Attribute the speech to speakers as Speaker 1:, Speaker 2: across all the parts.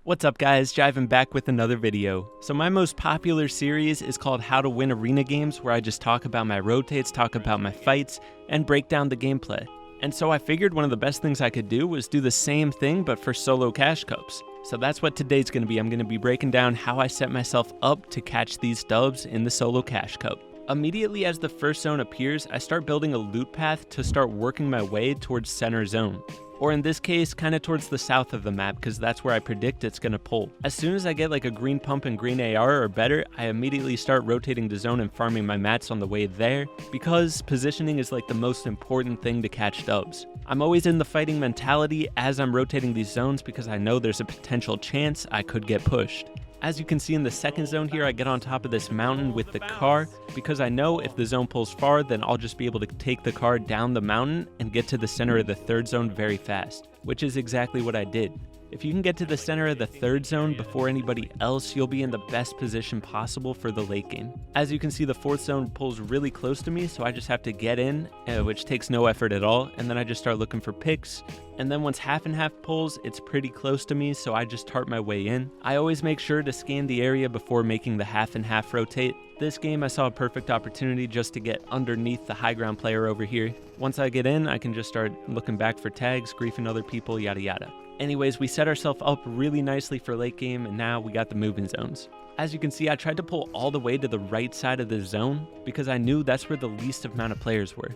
Speaker 1: What's up guys, Jiving back with another video. So my most popular series is called How to Win Arena Games, where I just talk about my rotates, talk about my fights, and break down the gameplay. And so I figured one of the best things I could do was do the same thing but for solo cash cups. So that's what today's going to be. I'm going to be breaking down how I set myself up to catch these dubs in the solo cash cup. Immediately as the first zone appears, I start building a loot path to start working my way towards center zone. Or in this case, kind of towards the south of the map, because that's where I predict it's going to pull. As soon as I get like a green pump and green AR or better, I immediately start rotating the zone and farming my mats on the way there, because positioning is like the most important thing to catch dubs. I'm always in the fighting mentality as I'm rotating these zones because I know there's a potential chance I could get pushed. As you can see in the second zone here, I get on top of this mountain with the car because I know if the zone pulls far, then I'll just be able to take the car down the mountain and get to the center of the third zone very fast, which is exactly what I did. If you can get to the center of the third zone before anybody else, you'll be in the best position possible for the late game. As you can see, the fourth zone pulls really close to me, so I just have to get in, which takes no effort at all, and then I just start looking for picks. And then once half and half pulls, it's pretty close to me, so I just tart my way in. I always make sure to scan the area before making the half and half rotate. This game I saw a perfect opportunity just to get underneath the high ground player over here. Once I get in, I can just start looking back for tags, griefing other people, yada yada. Anyways, we set ourselves up really nicely for late game, and now we got the moving zones. As you can see, I tried to pull all the way to the right side of the zone because I knew that's where the least amount of players were.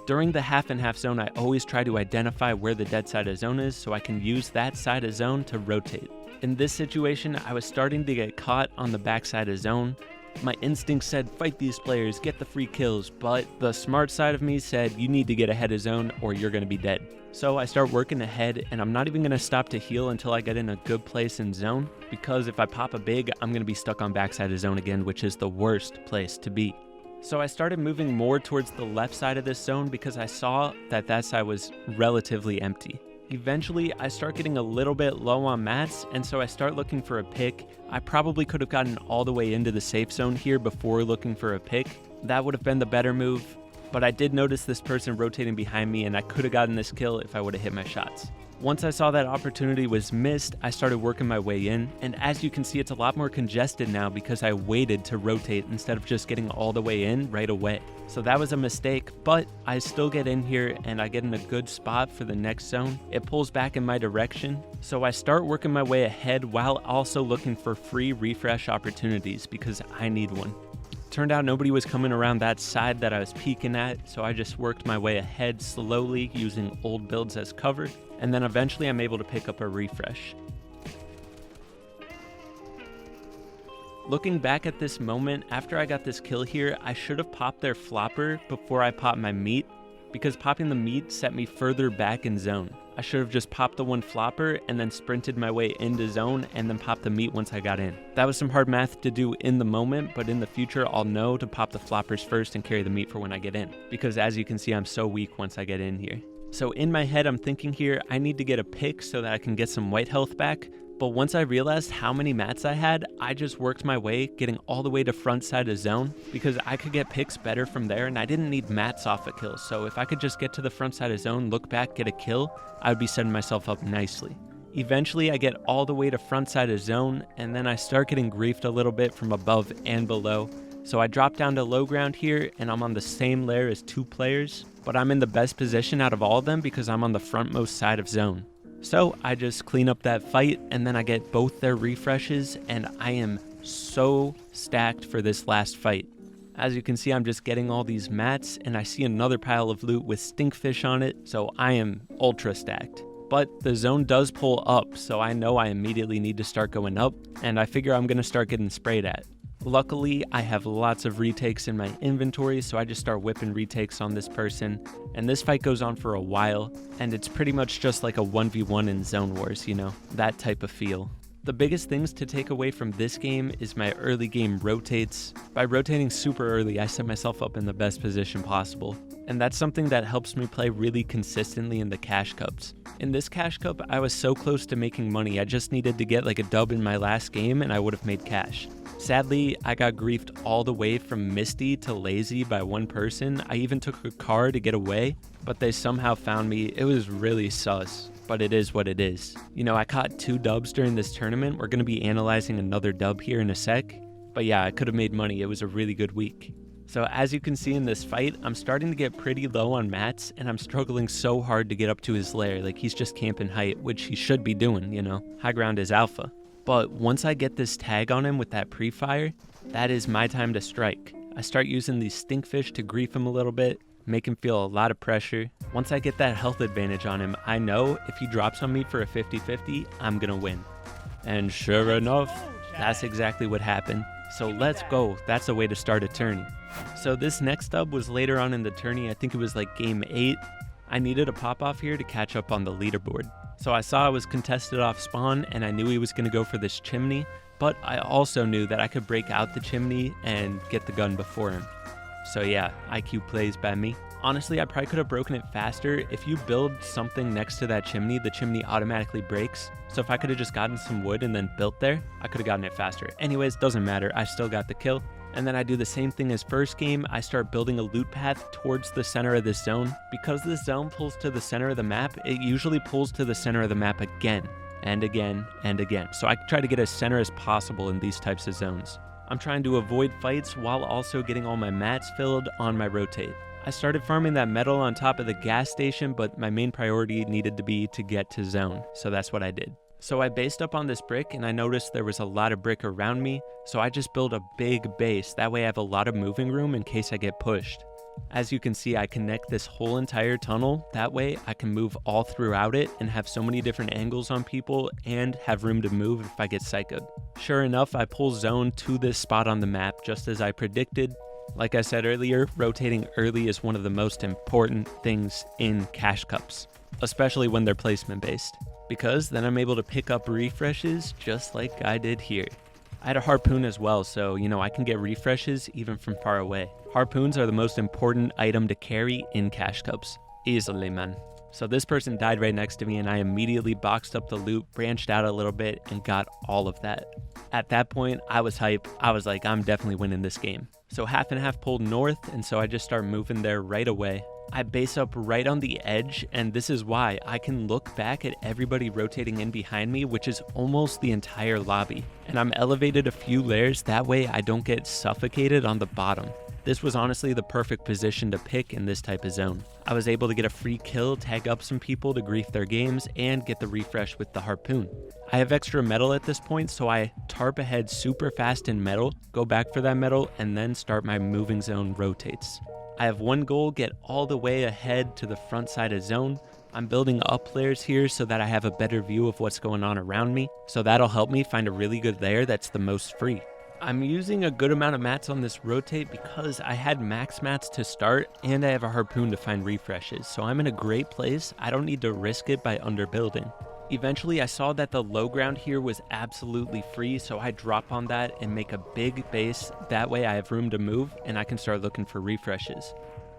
Speaker 1: During the half and half zone, I always try to identify where the dead side of zone is so I can use that side of zone to rotate. In this situation, I was starting to get caught on the back side of zone. My instinct said, fight these players, get the free kills, but the smart side of me said, you need to get ahead of zone or you're going to be dead. So I start working ahead, and I'm not even going to stop to heal until I get in a good place in zone, because if I pop a big, I'm going to be stuck on backside of zone again, which is the worst place to be. So I started moving more towards the left side of this zone because I saw that that side was relatively empty. Eventually, I start getting a little bit low on mats, and so I start looking for a pick. I probably could have gotten all the way into the safe zone here before looking for a pick. That would have been the better move, but I did notice this person rotating behind me, and I could have gotten this kill if I would have hit my shots. Once I saw that opportunity was missed, I started working my way in, and as you can see, it's a lot more congested now because I waited to rotate instead of just getting all the way in right away. So that was a mistake, but I still get in here and I get in a good spot for the next zone. It pulls back in my direction, so I start working my way ahead while also looking for free refresh opportunities because I need one. Turned out nobody was coming around that side that I was peeking at, so I just worked my way ahead slowly using old builds as cover, and then eventually I'm able to pick up a refresh. Looking back at this moment, after I got this kill here, I should have popped their flopper before I popped my meat, because popping the meat set me further back in zone. I should have just popped the one flopper and then sprinted my way into zone and then popped the meat once I got in. That was some hard math to do in the moment, but in the future I'll know to pop the floppers first and carry the meat for when I get in, because as you can see, I'm so weak once I get in here. So in my head, I'm thinking here, I need to get a pick so that I can get some white health back. But once I realized how many mats I had, I just worked my way, getting all the way to front side of zone, because I could get picks better from there, and I didn't need mats off a kill. So if I could just get to the front side of zone, look back, get a kill, I would be setting myself up nicely. Eventually, I get all the way to front side of zone, and then I start getting griefed a little bit from above and below. So I drop down to low ground here, and I'm on the same layer as two players, but I'm in the best position out of all of them because I'm on the frontmost side of zone. So I just clean up that fight, and then I get both their refreshes, and I am so stacked for this last fight. As you can see, I'm just getting all these mats, and I see another pile of loot with stinkfish on it, so I am ultra stacked. But the zone does pull up, so I know I immediately need to start going up, and I figure I'm going to start getting sprayed at. Luckily, I have lots of retakes in my inventory, so I just start whipping retakes on this person, and this fight goes on for a while, and it's pretty much just like a 1v1 in Zone Wars, you know, that type of feel. The biggest things to take away from this game is my early game rotates. By rotating super early, I set myself up in the best position possible, and that's something that helps me play really consistently in the cash cups. In this cash cup, I was so close to making money, I just needed to get like a dub in my last game and I would have made cash. Sadly, I got griefed all the way from Misty to Lazy by one person. I even took a car to get away, but they somehow found me. It was really sus. but it is what it is. You know, I caught 2 dubs during this tournament. We're going to be analyzing another dub here in a sec. But yeah, I could have made money. It was a really good week. So as you can see in this fight, I'm starting to get pretty low on mats, and I'm struggling so hard to get up to his lair. Like, he's just camping height, which he should be doing, you know. High ground is alpha. But once I get this tag on him with that pre-fire, that is my time to strike. I start using these stinkfish to grief him a little bit, make him feel a lot of pressure. Once I get that health advantage on him, I know if he drops on me for a 50-50, I'm gonna win. And sure enough, that's exactly what happened. So let's go. That's a way to start a tourney. So this next dub was later on in the tourney. I think it was like game 8. I needed a pop-off here to catch up on the leaderboard. So I saw I was contested off spawn, and I knew he was going to go for this chimney, but I also knew that I could break out the chimney and get the gun before him. So yeah, IQ plays by me. Honestly, I probably could have broken it faster. If you build something next to that chimney, the chimney automatically breaks. So if I could have just gotten some wood and then built there, I could have gotten it faster. Anyways, doesn't matter. I still got the kill. And then I do the same thing as first game. I start building a loot path towards the center of this zone. Because this zone pulls to the center of the map, it usually pulls to the center of the map again and again and again. So I try to get as center as possible in these types of zones. I'm trying to avoid fights while also getting all my mats filled on my rotate. I started farming that metal on top of the gas station, but my main priority needed to be to get to zone, so that's what I did. So I based up on this brick, and I noticed there was a lot of brick around me, so I just built a big base. That way I have a lot of moving room in case I get pushed. As you can see, I connect this whole entire tunnel. That way I can move all throughout it and have so many different angles on people and have room to move if I get psychoed. Sure enough, I pull zone to this spot on the map just as I predicted. Like I said earlier, rotating early is one of the most important things in cash cups, especially when they're placement based, because then I'm able to pick up refreshes just like I did here. I had a harpoon as well, so you know I can get refreshes even from far away. Harpoons are the most important item to carry in cash cups. Easily, man. So this person died right next to me, and I immediately boxed up the loot, branched out a little bit, and got all of that. At that point, I was hype. I was like, I'm definitely winning this game. So half and half pulled north, and so I just start moving there right away. I base up right on the edge, and this is why I can look back at everybody rotating in behind me, which is almost the entire lobby. And I'm elevated a few layers, that way I don't get suffocated on the bottom. This was honestly the perfect position to pick in this type of zone. I was able to get a free kill, tag up some people to grief their games, and get the refresh with the harpoon. I have extra metal at this point, so I tarp ahead super fast in metal, go back for that metal, and then start my moving zone rotates. I have one goal, get all the way ahead to the front side of zone. I'm building up layers here so that I have a better view of what's going on around me, so that'll help me find a really good layer that's the most free. I'm using a good amount of mats on this rotate because I had max mats to start and I have a harpoon to find refreshes, so I'm in a great place. I don't need to risk it by underbuilding. Eventually I saw that the low ground here was absolutely free, so I drop on that and make a big base. That way I have room to move and I can start looking for refreshes.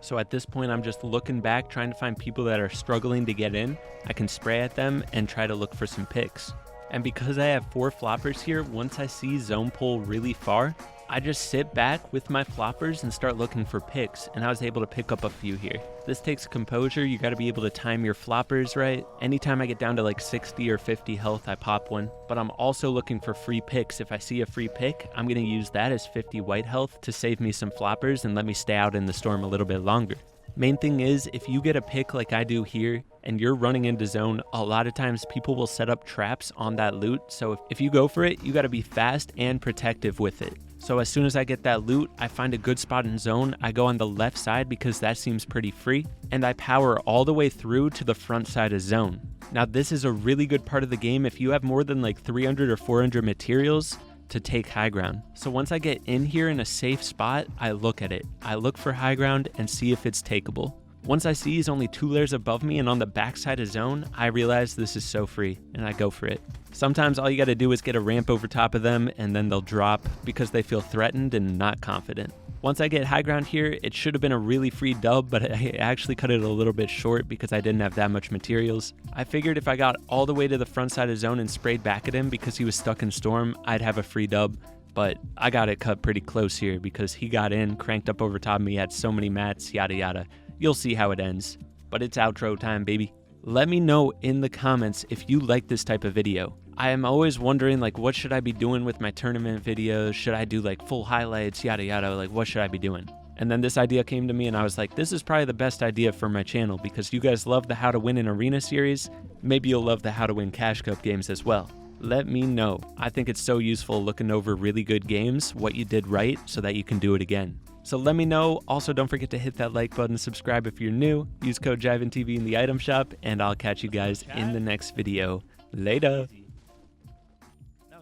Speaker 1: So at this point I'm just looking back, trying to find people that are struggling to get in. I can spray at them and try to look for some picks. And because I have 4 floppers here, once I see zone pull really far, I just sit back with my floppers and start looking for picks, and I was able to pick up a few here. This takes composure. You got to be able to time your floppers right. Anytime I get down to like 60 or 50 health, I pop one. But I'm also looking for free picks. If I see a free pick, I'm going to use that as 50 white health to save me some floppers and let me stay out in the storm a little bit longer. Main thing is, if you get a pick like I do here and you're running into zone, a lot of times people will set up traps on that loot. So if you go for it, you got to be fast and protective with it. So as soon as I get that loot, I find a good spot in zone. I go on the left side because that seems pretty free, and I power all the way through to the front side of zone. Now this is a really good part of the game if you have more than like 300 or 400 materials to take high ground. So once I get in here in a safe spot, I look at it. I look for high ground and see if it's takeable. Once I see he's only 2 layers above me and on the backside of zone, I realize this is so free and I go for it. Sometimes all you got to do is get a ramp over top of them and then they'll drop because they feel threatened and not confident. Once I get high ground here, it should have been a really free dub, but I actually cut it a little bit short because I didn't have that much materials. I figured if I got all the way to the front side of zone and sprayed back at him because he was stuck in storm, I'd have a free dub. But I got it cut pretty close here because he got in, cranked up over top of me, had so many mats, yada yada. You'll see how it ends. But it's outro time, baby. Let me know in the comments if you like this type of video. I am always wondering, like, what should I be doing with my tournament videos? Should I do like full highlights, yada yada, like what should I be doing? And then this idea came to me and I was like, this is probably the best idea for my channel because you guys love the How to Win an Arena series. Maybe you'll love the How to Win Cash Cup games as well. Let me know. I think it's so useful looking over really good games, what you did right so that you can do it again. So let me know. Also, don't forget to hit that like button, subscribe if you're new, use code JivinTV in the item shop, and I'll catch you guys in the next video. Later.